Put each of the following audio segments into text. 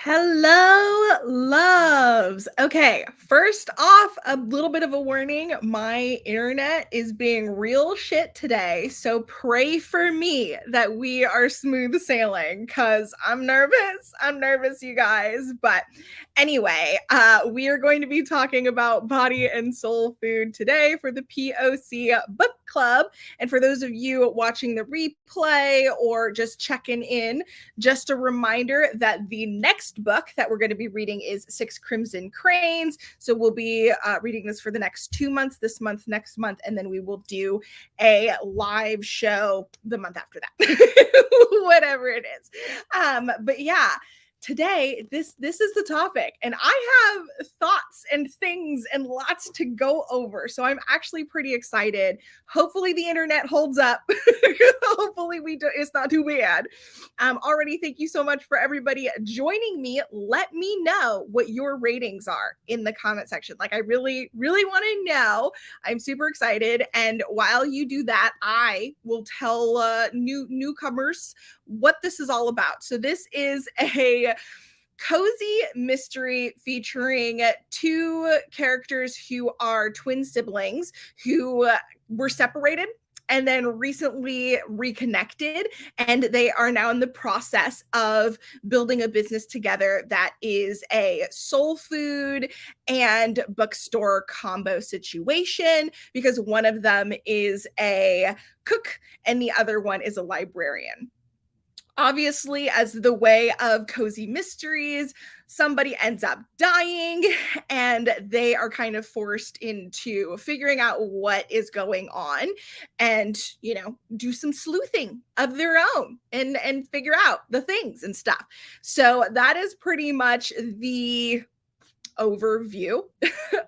Hello, loves. Okay, first off, a little bit of a warning. My internet is being real shit today, so pray for me that we are smooth sailing because I'm nervous. I'm nervous, you guys. But anyway, we are going to be talking about body and soul food today for the POC book club. And for those of you watching the replay or just checking in, just a reminder that the next book that we're going to be reading is Six Crimson Cranes. So we'll be reading this for the next 2 months, this month, next month, and then we will do a live show the month after that, whatever it is. But yeah, today this is the topic, and I have thoughts and things and lots to go over, so I'm actually pretty excited. Hopefully the internet holds up. Hopefully it's not too bad. Already, thank you so much for everybody joining me. Let me know what your ratings are in the comment section. Like, I really want to know. I'm super excited, and while you do that, I will tell newcomers what this is all about. So this is a cozy mystery featuring two characters who are twin siblings who were separated and then recently reconnected, and they are now in the process of building a business together that is a soul food and bookstore combo situation, because one of them is a cook and the other one is a librarian. Obviously, as the way of cozy mysteries, somebody ends up dying and they are kind of forced into figuring out what is going on and, do some sleuthing of their own and figure out the things and stuff. So that is pretty much the overview.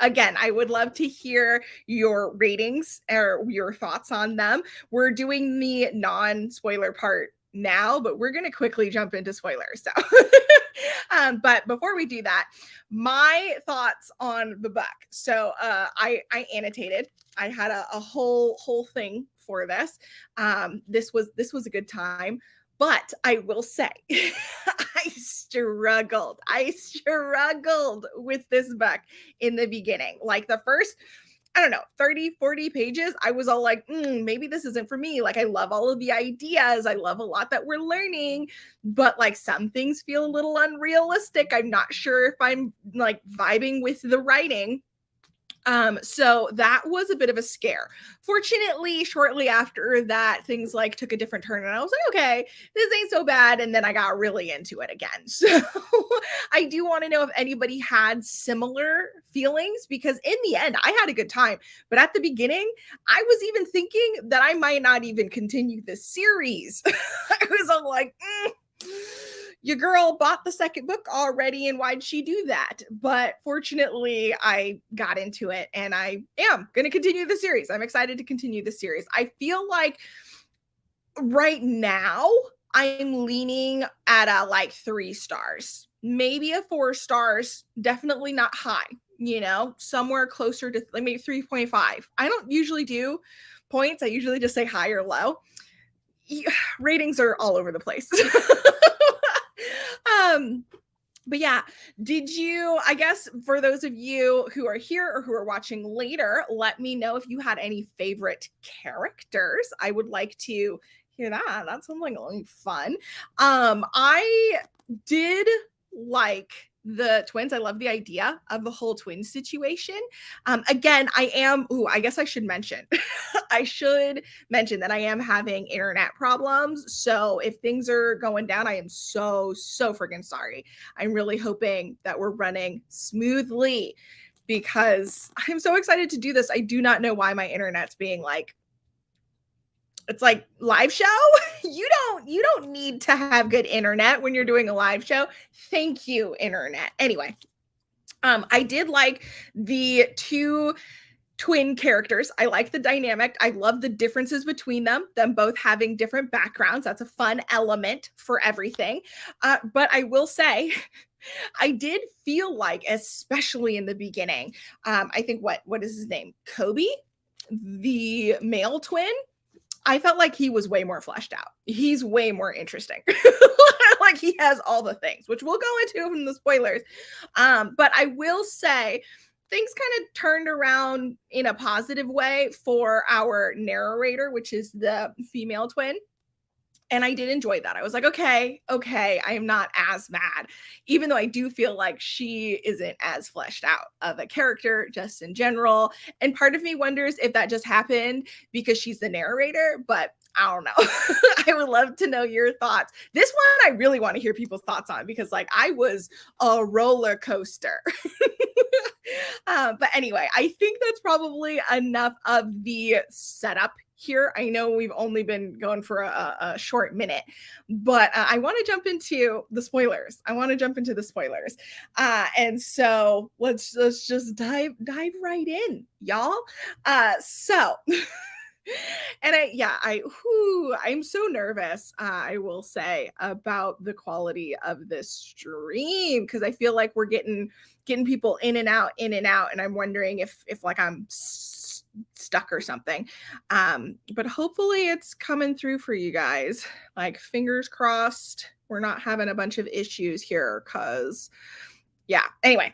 Again, I would love to hear your ratings or your thoughts on them. We're doing the non-spoiler part now, but we're going to quickly jump into spoilers. So, but before we do that, my thoughts on the book. So, I annotated. I had a whole thing for this. This was a good time. But I will say, I struggled with this book in the beginning. Like the first, I don't know, 30, 40 pages, I was all like, maybe this isn't for me. Like, I love all of the ideas. I love a lot that we're learning, but like some things feel a little unrealistic. I'm not sure if I'm like vibing with the writing. So that was a bit of a scare. Fortunately, shortly after that, things like took a different turn, and I was like, okay, this ain't so bad. And then I got really into it again. So I do want to know if anybody had similar feelings, because in the end, I had a good time. But at the beginning, I was even thinking that I might not even continue this series. I was all like, your girl bought the second book already, and why'd she do that? But fortunately, I got into it, and I am going to continue the series. I'm excited to continue the series. I feel like right now I'm leaning at a like 3 stars, maybe a 4 stars, definitely not high, somewhere closer to like maybe 3.5. I don't usually do points. I usually just say high or low. Ratings are all over the place. But yeah, I guess for those of you who are here or who are watching later, let me know if you had any favorite characters. I would like to hear that. That's something really fun. I did like the twins. I love the idea of the whole twin situation. Again, I guess I should mention, I should mention that I am having internet problems. So if things are going down, I am so freaking sorry. I'm really hoping that we're running smoothly, because I'm so excited to do this. I do not know why my internet's being like, it's like live show. You don't need to have good internet when you're doing a live show. Thank you, internet. Anyway, I did like the two twin characters. I like the dynamic. I love the differences between them both having different backgrounds. That's a fun element for everything. But I will say, I did feel like, especially in the beginning, I think what is his name? Kobe, the male twin. I felt like he was way more fleshed out. He's way more interesting. Like he has all the things, which we'll go into from the spoilers. But I will say things kind of turned around in a positive way for our narrator, which is the female twin. And I did enjoy that. I was like, okay, I am not as mad, even though I do feel like she isn't as fleshed out of a character just in general. And part of me wonders if that just happened because she's the narrator, but I don't know. I would love to know your thoughts. This one I really want to hear people's thoughts on because, like, I was a roller coaster. But anyway, I think that's probably enough of the setup here. I know we've only been going for a short minute, but I want to jump into the spoilers. And so let's just dive right in, y'all. So and I'm so nervous, I will say, about the quality of this stream because I feel like we're getting people in and out, and I'm wondering if like I'm stuck or something. But hopefully it's coming through for you guys. Like, fingers crossed we're not having a bunch of issues here because anyway,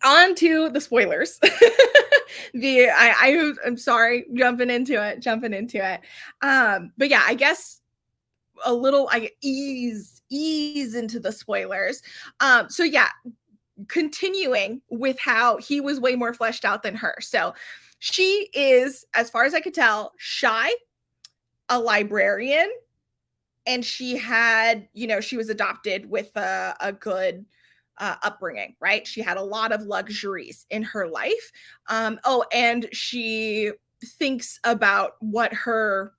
on to the spoilers. I'm sorry, jumping into it. But yeah, I guess a little I ease into the spoilers. So yeah, continuing with how he was way more fleshed out than her. So she is, as far as I could tell, shy, a librarian, and she had, she was adopted with a good upbringing, right? She had a lot of luxuries in her life. And she thinks about what her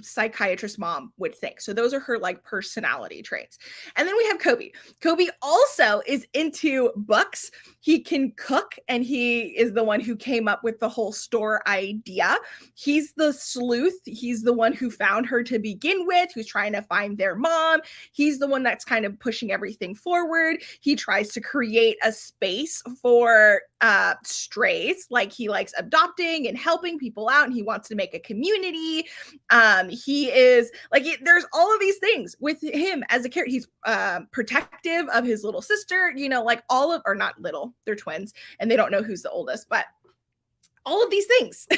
psychiatrist mom would think. So those are her like personality traits. And then we have Kobe. Kobe also is into books. He can cook, and he is the one who came up with the whole store idea. He's the sleuth. He's the one who found her to begin with, who's trying to find their mom. He's the one that's kind of pushing everything forward. He tries to create a space for strays. Like, he likes adopting and helping people out, and he wants to make a community. He is like, there's all of these things with him as a character. He's protective of his little sister, like all of, or not little, they're twins and they don't know who's the oldest, but all of these things.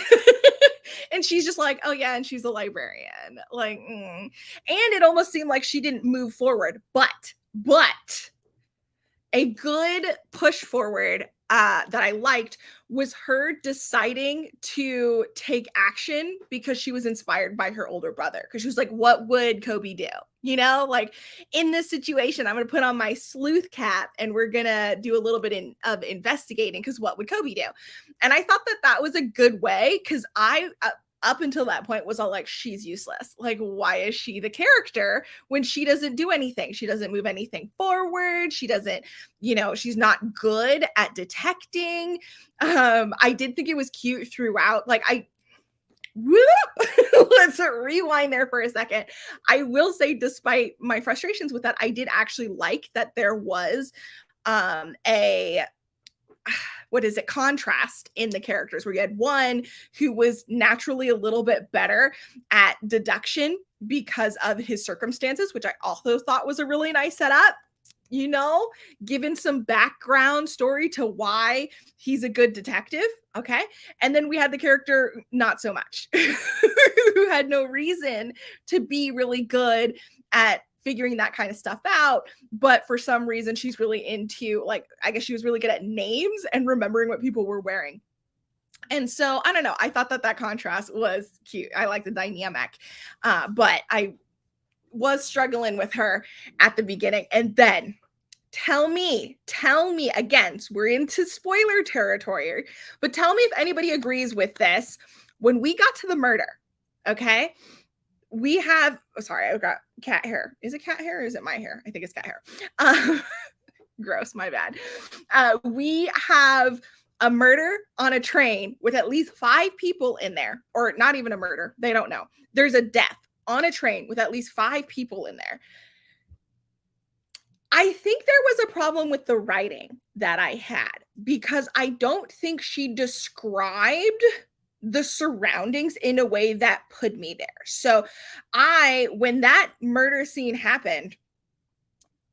And she's just like, oh yeah, and she's a librarian. Like, and it almost seemed like she didn't move forward, but a good push forward that I liked was her deciding to take action because she was inspired by her older brother. Because she was like, what would Kobe do? Like, in this situation, I'm going to put on my sleuth cap and we're going to do a little bit of investigating, because what would Kobe do? And I thought that was a good way, because I up until that point was all like, she's useless. Like, why is she the character when she doesn't do anything? She doesn't move anything forward. She doesn't, she's not good at detecting. I did think it was cute throughout. Like, let's rewind there for a second. I will say, despite my frustrations with that, I did actually like that there was a contrast in the characters, where you had one who was naturally a little bit better at deduction because of his circumstances, which I also thought was a really nice setup, given some background story to why he's a good detective. Okay. And then we had the character not so much, who had no reason to be really good at figuring that kind of stuff out, but for some reason she's really into, like, I guess she was really good at names and remembering what people were wearing. And so I don't know, I thought that contrast was cute. I like the dynamic, but I was struggling with her at the beginning. And then tell me again, we're into spoiler territory, but tell me if anybody agrees with this. When we got to the murder, okay, we have, sorry, I've got cat hair. Is it cat hair or is it my hair? I think it's cat hair. Gross, my bad. We have a murder on a train with at least 5 people in there, or not even a murder. They don't know. There's a death on a train with at least 5 people in there. I think there was a problem with the writing that I had, because I don't think she described the surroundings in a way that put me there. So when that murder scene happened,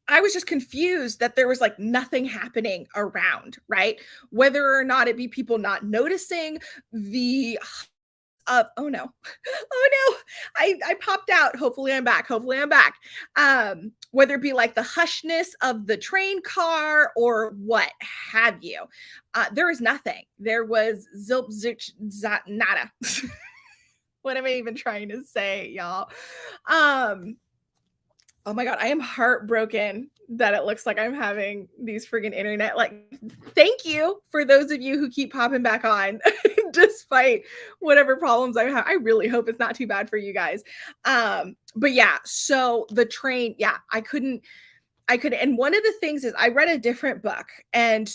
I was just confused that there was like nothing happening around, right? Whether or not it be people not noticing the oh no. Oh no. I popped out. Hopefully I'm back. Hopefully I'm back. Whether it be like the hushness of the train car or what have you. There was nothing. There was zilp zilch nada. What am I even trying to say, y'all? Oh my God, I am heartbroken that it looks like I'm having these friggin' internet. Like, thank you for those of you who keep popping back on despite whatever problems I have. I really hope it's not too bad for you guys. But yeah, so the train, yeah, I couldn't. And one of the things is I read a different book, and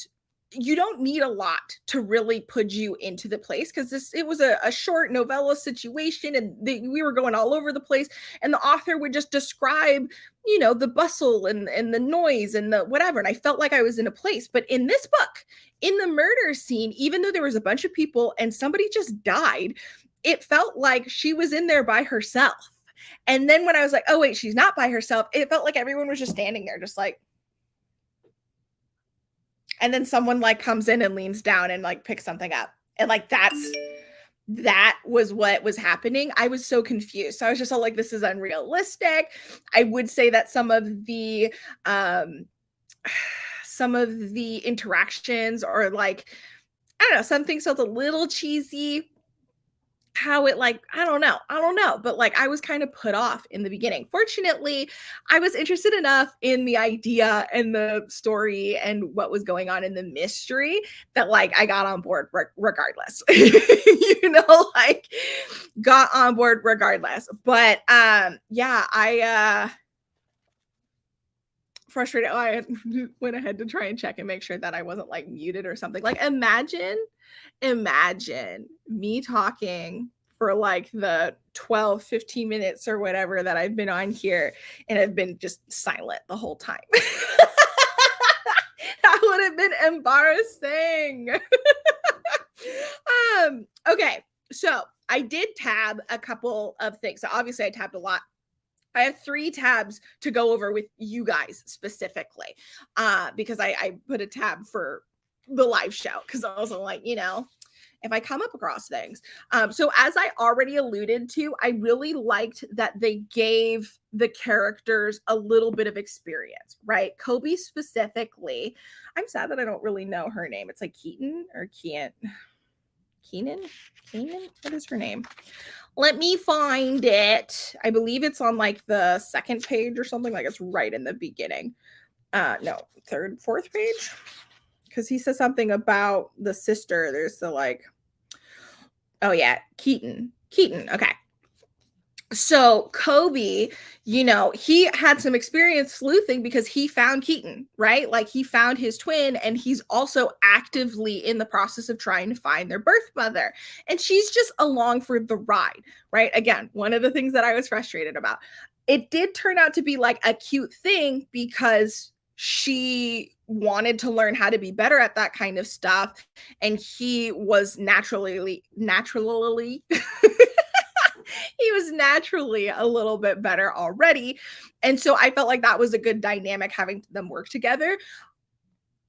you don't need a lot to really put you into the place, because it was a short novella situation, and we were going all over the place, and the author would just describe, the bustle and the noise and the whatever, and I felt like I was in a place. But in this book, in the murder scene, even though there was a bunch of people and somebody just died, it felt like she was in there by herself. And then when I was like, oh wait, she's not by herself, it felt like everyone was just standing there, just like, and then someone like comes in and leans down and like picks something up. And like that was what was happening. I was so confused. So I was just all like, this is unrealistic. I would say that some of the interactions, or like, I don't know, some things felt a little cheesy. How it like, I don't know, but like I was kind of put off in the beginning. Fortunately, I was interested enough in the idea and the story and what was going on in the mystery that like I got on board regardless. Like got on board regardless. But yeah, I frustrated. I went ahead to try and check and make sure that I wasn't like muted or something. Like imagine me talking for like the 12-15 minutes or whatever that I've been on here, and I've been just silent the whole time. That would have been embarrassing. Okay, so I did tab a couple of things. So obviously I tabbed a lot. I have 3 tabs to go over with you guys specifically, because I put a tab for the live show, because I was like, if I come up across things. So as I already alluded to, I really liked that they gave the characters a little bit of experience, right? Kobe specifically. I'm sad that I don't really know her name. It's like Keaton or Keenan? What is her name? Let me find it. I believe it's on like the 2nd page or something. Like it's right in the beginning. No, 3rd, 4th page. Because he says something about the sister. There's the like, oh yeah, Keaton. Okay. So Kobe, he had some experience sleuthing because he found Keaton, right? Like he found his twin, and he's also actively in the process of trying to find their birth mother. And she's just along for the ride, right? Again, one of the things that I was frustrated about. It did turn out to be like a cute thing because she wanted to learn how to be better at that kind of stuff. And he was naturally he was naturally a little bit better already. And so I felt like that was a good dynamic, having them work together.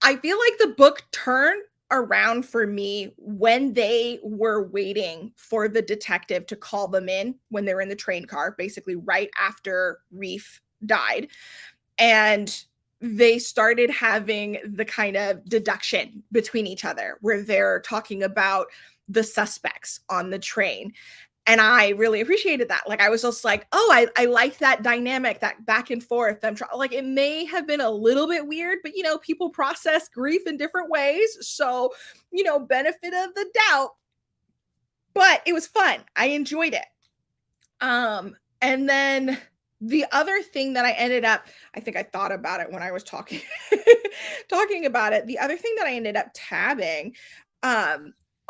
I feel like the book turned around for me when they were waiting for the detective to call them in, when they were in the train car, basically right after Reef died. And they started having the kind of deduction between each other where they're talking about the suspects on the train. And I really appreciated that. Like, I was just like, oh, I like that dynamic, that back and forth. Like, it may have been a little bit weird, but, people process grief in different ways. So, benefit of the doubt. But it was fun. I enjoyed it. And then the other thing that I ended up, I think I thought about it when I was talking about it. The other thing that I ended up tabbing,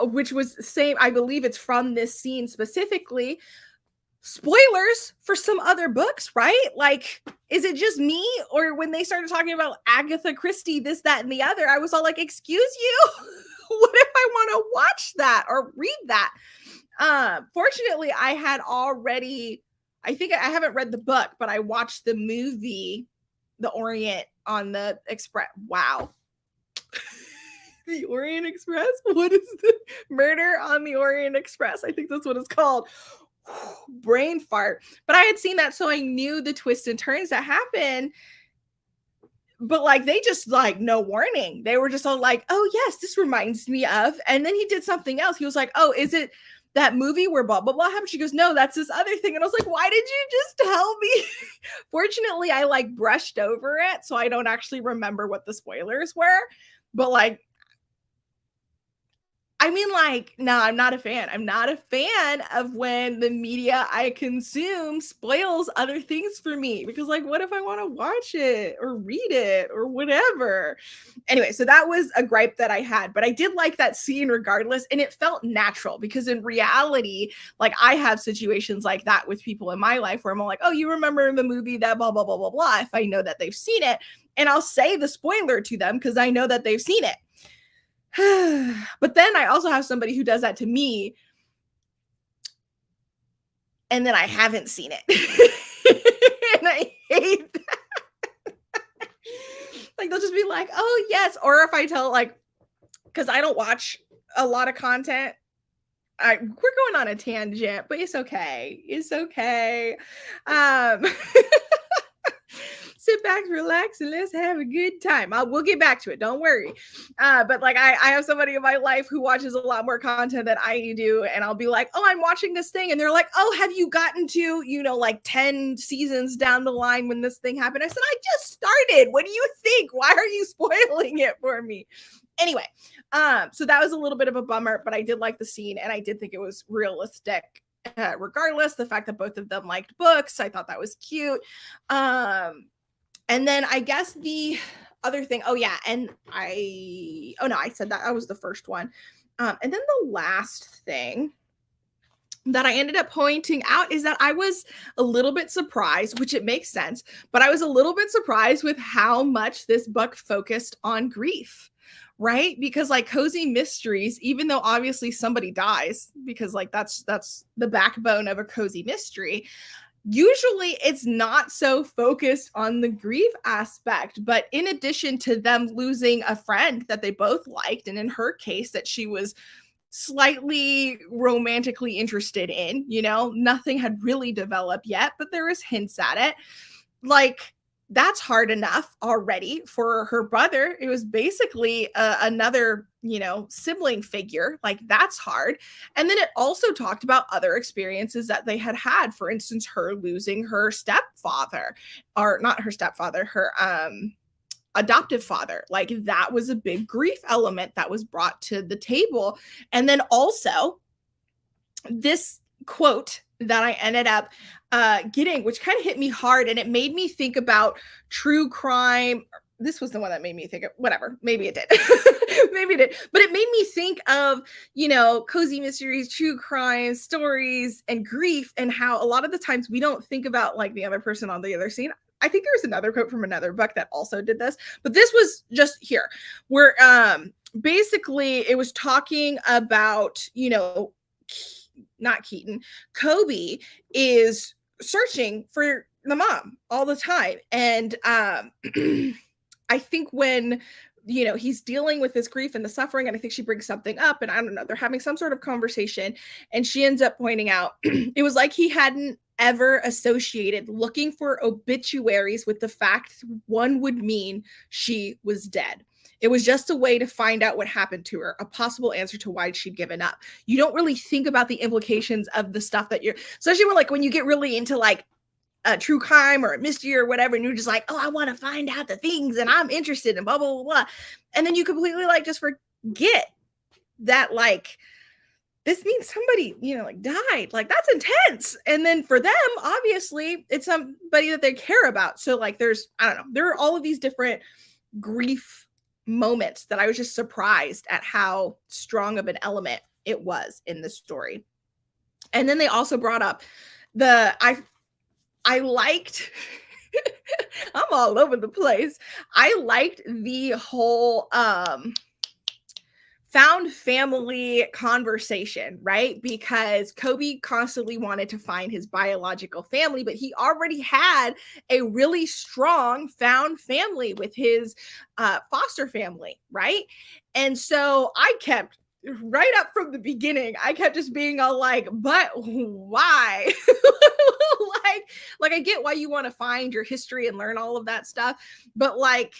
which was same, I believe it's from this scene specifically, spoilers for some other books, right? Like, is it just me? Or when they started talking about Agatha Christie, this, that, and the other, I was all like, excuse you? what if I want to watch that or read that? Fortunately, I had already, I think I haven't read the book, but I watched the movie, The Orient on the Express. Wow. The Orient Express? What is the Murder on the Orient Express? I think that's what it's called. Brain fart. But I had seen that, so I knew the twists and turns that happen. But like they just like no warning. They were just all like, "Oh yes, this reminds me of." And then he did something else. He was like, "Oh, is it that movie where blah blah blah happened?" She goes, "No, that's this other thing." And I was like, "Why did you just tell me?" Fortunately, I like brushed over it, so I don't actually remember what the spoilers were. But like I mean, like, no, I'm not a fan. I'm not a fan of when the media I consume spoils other things for me because, like, what if I want to watch it or read it or whatever? Anyway, so that was a gripe that I had, but I did like that scene regardless. And it felt natural because in reality, like, I have situations like that with people in my life where I'm like, oh, you remember the movie that blah, blah, blah, blah, blah, if I know that they've seen it. And I'll say the spoiler to them because I know that they've seen it. But then I also have somebody who does that to me, and then I haven't seen it. And I hate that. Like, they'll just be like, "Oh, yes," or if I tell, like, because I don't watch a lot of content. We're going on a tangent, but it's okay. It's okay. Um Sit back, relax, and let's have a good time. We'll get back to it. Don't worry. But like, I have somebody in my life who watches a lot more content than I do, and I'll be like, "Oh, I'm watching this thing," and they're like, "Oh, have you gotten to like 10 seasons down the line when this thing happened?" I said, "I just started. What do you think? Why are you spoiling it for me?" Anyway, so that was a little bit of a bummer, but I did like the scene, and I did think it was realistic. Regardless, the fact that both of them liked books, I thought that was cute. And then I guess the other thing, oh yeah, and oh no, I said that was the first one. And then the last thing that I ended up pointing out is that I was a little bit surprised, which it makes sense, but I was a little bit surprised with how much this book focused on grief. Right? Because like cozy mysteries, even though obviously somebody dies, because like that's the backbone of a cozy mystery, usually it's not so focused on the grief aspect. But in addition to them losing a friend that they both liked, and in her case that she was slightly romantically interested in, nothing had really developed yet, but there was hints at it. Like, that's hard enough already for her brother. It was basically another, sibling figure. Like, that's hard. And then it also talked about other experiences that they had had. For instance, her losing her stepfather, or not her stepfather, her adoptive father. Like, that was a big grief element that was brought to the table. And then also this quote that I ended up getting, which kind of hit me hard, and it made me think about true crime. This was the one that made me think of whatever. Maybe it did. Maybe it did. But it made me think of, cozy mysteries, true crime stories, and grief, and how a lot of the times we don't think about like the other person on the other scene. I think there was another quote from another book that also did this, but this was just here where basically it was talking about, not Keaton, Kobe is searching for the mom all the time. And I think when, he's dealing with this grief and the suffering, and I think she brings something up, and I don't know, they're having some sort of conversation, and she ends up pointing out it was like he hadn't ever associated looking for obituaries with the fact one would mean she was dead. It was just a way to find out what happened to her, a possible answer to why she'd given up. You don't really think about the implications of the stuff that especially when you get really into like a true crime or a mystery or whatever, and you're just like, oh, I want to find out the things, and I'm interested in blah, blah, blah, blah. And then you completely like just forget that like, this means somebody, like died. Like, that's intense. And then for them, obviously, it's somebody that they care about. So like I don't know, there are all of these different grief moments that I was just surprised at how strong of an element it was in the story. And then they also brought up I liked I'm all over the place. I liked the whole found family conversation, right? Because Kobe constantly wanted to find his biological family, but he already had a really strong found family with his foster family, right? And so I kept right up from the beginning, I kept just being all like, but why? like, like I get why you want to find your history and learn all of that stuff, but like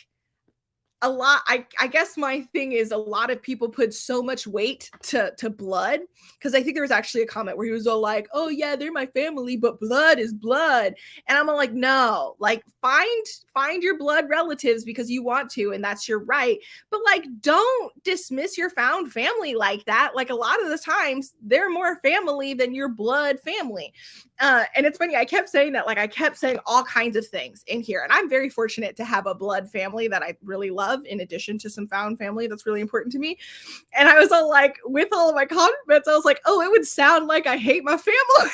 a lot I guess my thing is a lot of people put so much weight to blood, because I think there was actually a comment where he was all like, oh yeah, they're my family, but blood is blood. And I'm all like, no, like find your blood relatives because you want to, and that's your right, but like don't dismiss your found family like that. Like a lot of the times they're more family than your blood family. And it's funny, I kept saying that, like I kept saying all kinds of things in here. And I'm very fortunate to have a blood family that I really love, in addition to some found family that's really important to me. And I was all like, with all of my comments, I was like, oh, it would sound like I hate my family.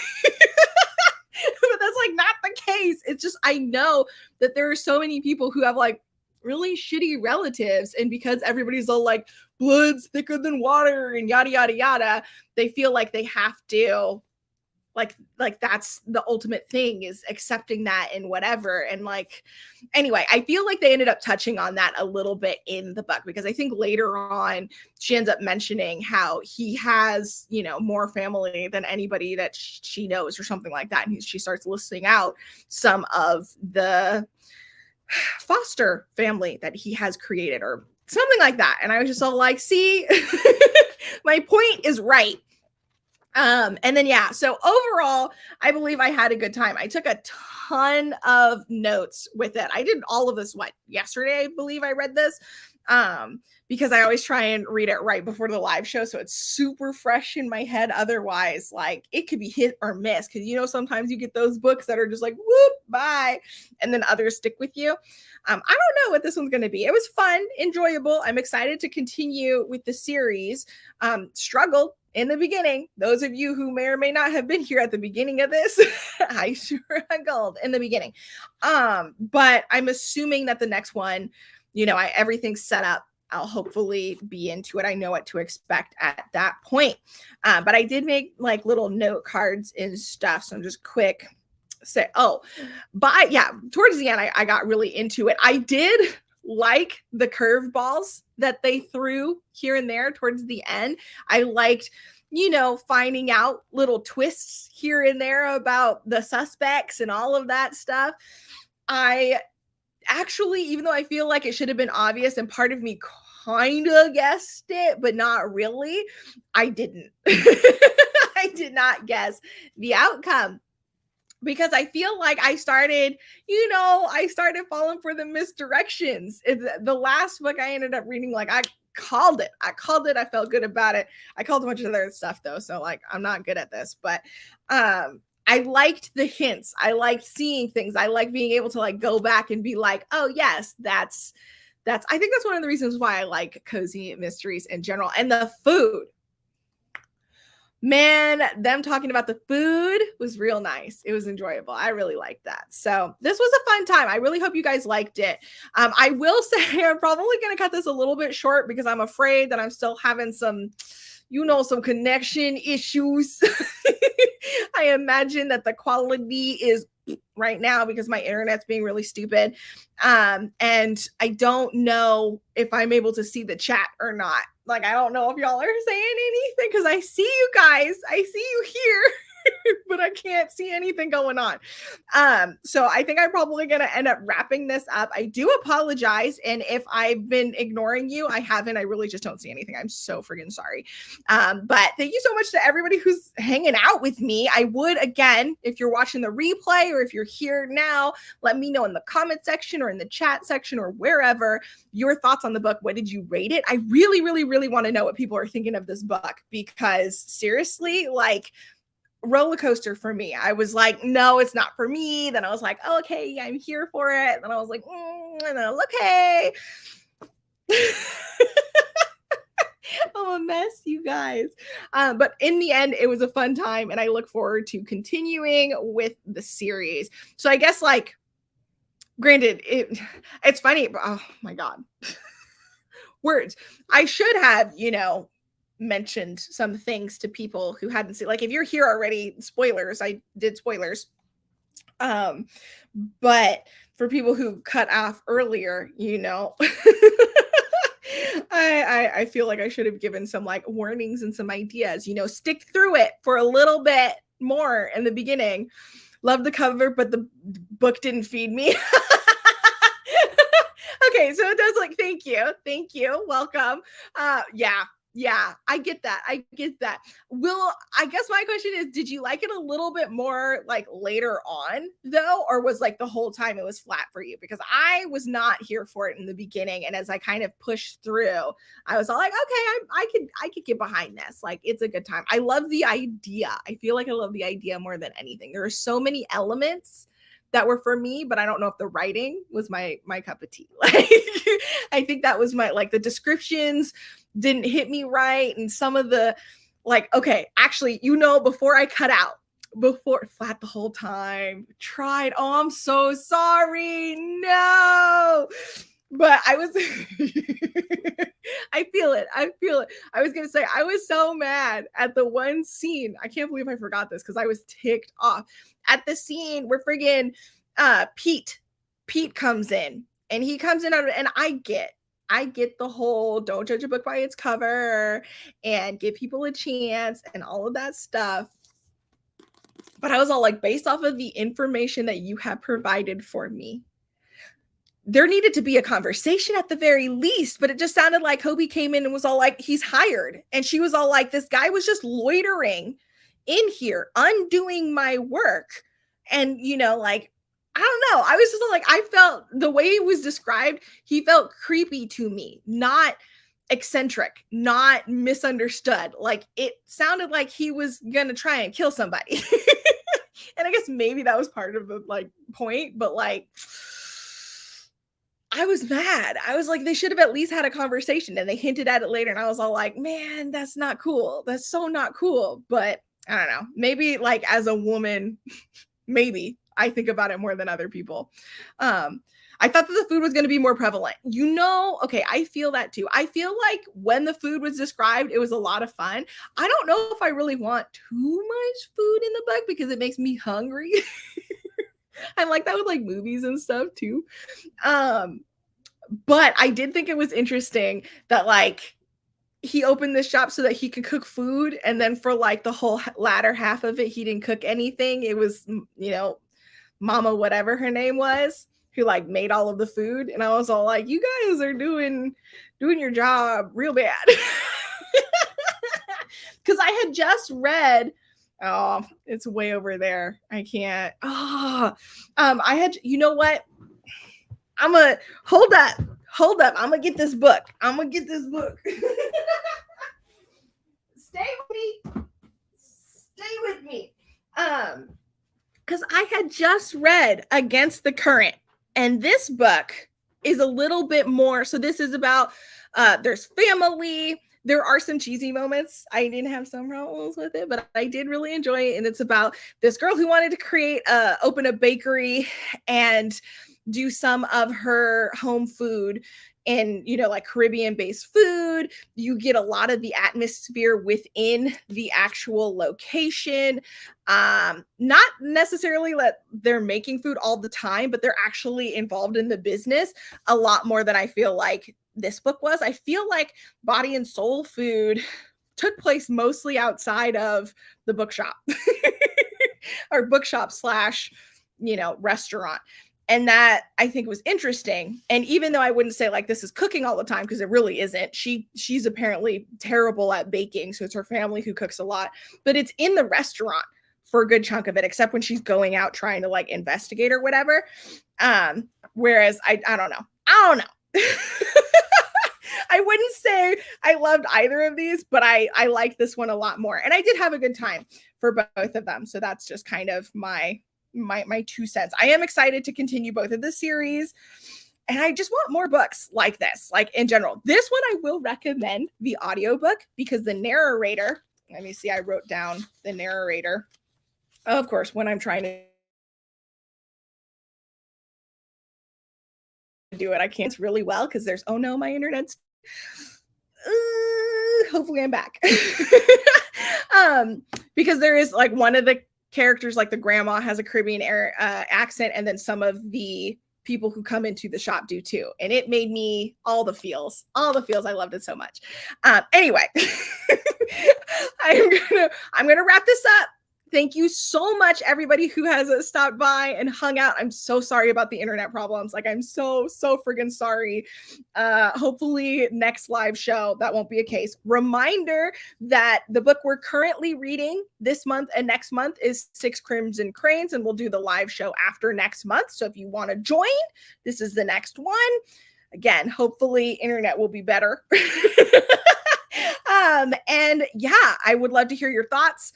But that's like not the case. It's just, I know that there are so many people who have like really shitty relatives. And because everybody's all like, blood's thicker than water and yada, yada, yada, they feel like they have to like that's the ultimate thing, is accepting that and whatever. And like anyway, I feel like they ended up touching on that a little bit in the book, because I think later on she ends up mentioning how he has, you know, more family than anybody that she knows or something like that, and she starts listing out some of the foster family that he has created or something like that. And I was just all like, see, my point is right. And then yeah, so overall, I believe I had a good time. I took a ton of notes with it. I did all of this yesterday, I believe I read this. Because I always try and read it right before the live show, so it's super fresh in my head. Otherwise, like it could be hit or miss, because you know sometimes you get those books that are just like whoop, bye, and then others stick with you. I don't know what this one's going to be. It was fun, enjoyable. I'm excited to continue with the series. Struggled in the beginning. Those of you who may or may not have been here at the beginning of this, I struggled in the beginning. But I'm assuming that the next one, you know, everything's set up. I'll hopefully be into it. I know what to expect at that point. But I did make like little note cards and stuff. So I'm just quick say, towards the end, I got really into it. I did like the curveballs that they threw here and there towards the end. I liked, you know, finding out little twists here and there about the suspects and all of that stuff. I actually, even though I feel like it should have been obvious and part of me kind of guessed it, but not really, I didn't. I did not guess the outcome, because I feel like I started falling for the misdirections. The last book I ended up reading, like I called it. I felt good about it. I called a bunch of other stuff though, so like I'm not good at this, but I liked the hints. I liked seeing things. I like being able to like go back and be like, oh yes, that's I think that's one of the reasons why I like cozy mysteries in general. And the food, man, them talking about the food was real nice. It was enjoyable. I really liked that. So this was a fun time. I really hope you guys liked it. I will say I'm probably going to cut this a little bit short because I'm afraid that I'm still having some connection issues. I imagine that the quality is right now because my internet's being really stupid. And I don't know if I'm able to see the chat or not. Like, I don't know if y'all are saying anything because I see you guys. I see you here. But I can't see anything going on. So I think I'm probably going to end up wrapping this up. I do apologize. And if I've been ignoring you, I haven't. I really just don't see anything. I'm so friggin' sorry. But thank you so much to everybody who's hanging out with me. I would, again, if you're watching the replay or if you're here now, let me know in the comment section or in the chat section or wherever your thoughts on the book. What did you rate it? I really, really, really want to know what people are thinking of this book, because seriously, like, roller coaster for me. I was like, no, it's not for me. Then I was like, oh, okay, I'm here for it. Then I was like, and then I was okay. I'm a mess, you guys. But in the end, it was a fun time, and I look forward to continuing with the series. So I guess, like, granted, it's funny, but oh my God. words. I should have, mentioned some things to people who hadn't seen. Like if you're here already, spoilers. I did spoilers. Um, but for people who cut off earlier, I feel like I should have given some like warnings and some ideas. Stick through it for a little bit more in the beginning. Love the cover, but the book didn't feed me. Okay, so it does like thank you, welcome. Yeah, I get that. I guess my question is, did you like it a little bit more like later on though, or was like the whole time it was flat for you? Because I was not here for it in the beginning, and as I kind of pushed through, I was all like, okay, I could get behind this. Like it's a good time. I love the idea. I feel like I love the idea more than anything. There are so many elements that were for me, but I don't know if the writing was my cup of tea. Like I think that was my, like, the descriptions didn't hit me right, and some of the, like, okay, actually, before I cut out, before flat the whole time, tried. Oh, I'm so sorry. No. But I was I feel it. I was gonna say I was so mad at the one scene. I can't believe I forgot this because I was ticked off at the scene where friggin' Pete comes in, and he comes in and I get the whole don't judge a book by its cover and give people a chance and all of that stuff. But I was all like, based off of the information that you have provided for me, there needed to be a conversation at the very least. But it just sounded like Hobie came in and was all like, he's hired. And she was all like, this guy was just loitering in here, undoing my work. And, like, I don't know. I was just like, I felt the way he was described, he felt creepy to me, not eccentric, not misunderstood. Like it sounded like he was gonna try and kill somebody. And I guess maybe that was part of the like point, but like I was mad. I was like, they should have at least had a conversation, and they hinted at it later. And I was all like, man, that's not cool. That's so not cool. But I don't know. Maybe like as a woman, maybe I think about it more than other people. I thought that the food was going to be more prevalent. Okay, I feel that too. I feel like when the food was described, it was a lot of fun. I don't know if I really want too much food in the book because it makes me hungry. I'm like that with like movies and stuff too. But I did think it was interesting that like he opened this shop so that he could cook food, and then for like the whole latter half of it, he didn't cook anything. It was, Mama, whatever her name was, who like made all of the food. And I was all like, you guys are doing your job real bad. Because I had just read, oh, it's way over there. I can't. I had, you know what? I'm gonna hold up. I'm gonna get this book. Stay with me. Because I had just read Against the Current, and this book is a little bit more. So this is about there's family. There are some cheesy moments. I didn't have some problems with it, but I did really enjoy it. And it's about this girl who wanted to open a bakery and do some of her home food and, like Caribbean based food. You get a lot of the atmosphere within the actual location. Not necessarily that they're making food all the time, but they're actually involved in the business a lot more than I feel like this book was. I feel like Body and Soul food took place mostly outside of the bookshop or bookshop / restaurant. And that I think was interesting. And even though I wouldn't say like this is cooking all the time, because it really isn't, she's apparently terrible at baking. So it's her family who cooks a lot, but it's in the restaurant for a good chunk of it, except when she's going out trying to like investigate or whatever. Whereas I don't know. I wouldn't say I loved either of these, but I like this one a lot more. And I did have a good time for both of them. So that's just kind of my 2 cents. I am excited to continue both of the series, and I just want more books like this, like in general. This one I will recommend the audiobook because the narrator, let me see, I wrote down the narrator. Of course, when I'm trying to do it, I can't really well because there's, oh no, my internet's Hopefully I'm back. Because there is like one of the characters, like the grandma, has a Caribbean accent, and then some of the people who come into the shop do too. And it made me all the feels. I loved it so much. Anyway, I'm gonna wrap this up. Thank you so much, everybody who has stopped by and hung out. I'm so sorry about the internet problems. Like, I'm so friggin' sorry. Hopefully next live show, that won't be a case. Reminder that the book we're currently reading this month and next month is Six Crimson Cranes, and we'll do the live show after next month. So if you want to join, this is the next one. Again, hopefully internet will be better. And yeah, I would love to hear your thoughts.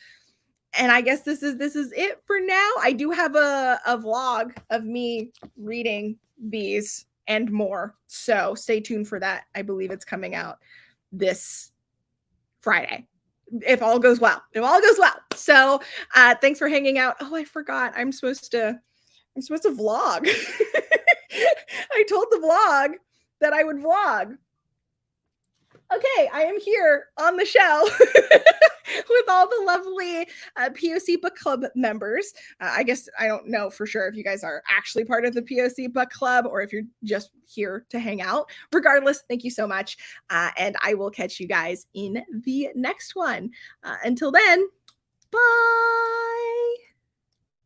And I guess this is it for now. I do have a vlog of me reading these and more. So stay tuned for that. I believe it's coming out this Friday, if all goes well. So thanks for hanging out. Oh, I forgot. I'm supposed to vlog. I told the vlog that I would vlog. Okay, I am here on the show with all the lovely POC book club members. I guess I don't know for sure if you guys are actually part of the POC book club or if you're just here to hang out. Regardless, thank you so much. And I will catch you guys in the next one. Until then, bye.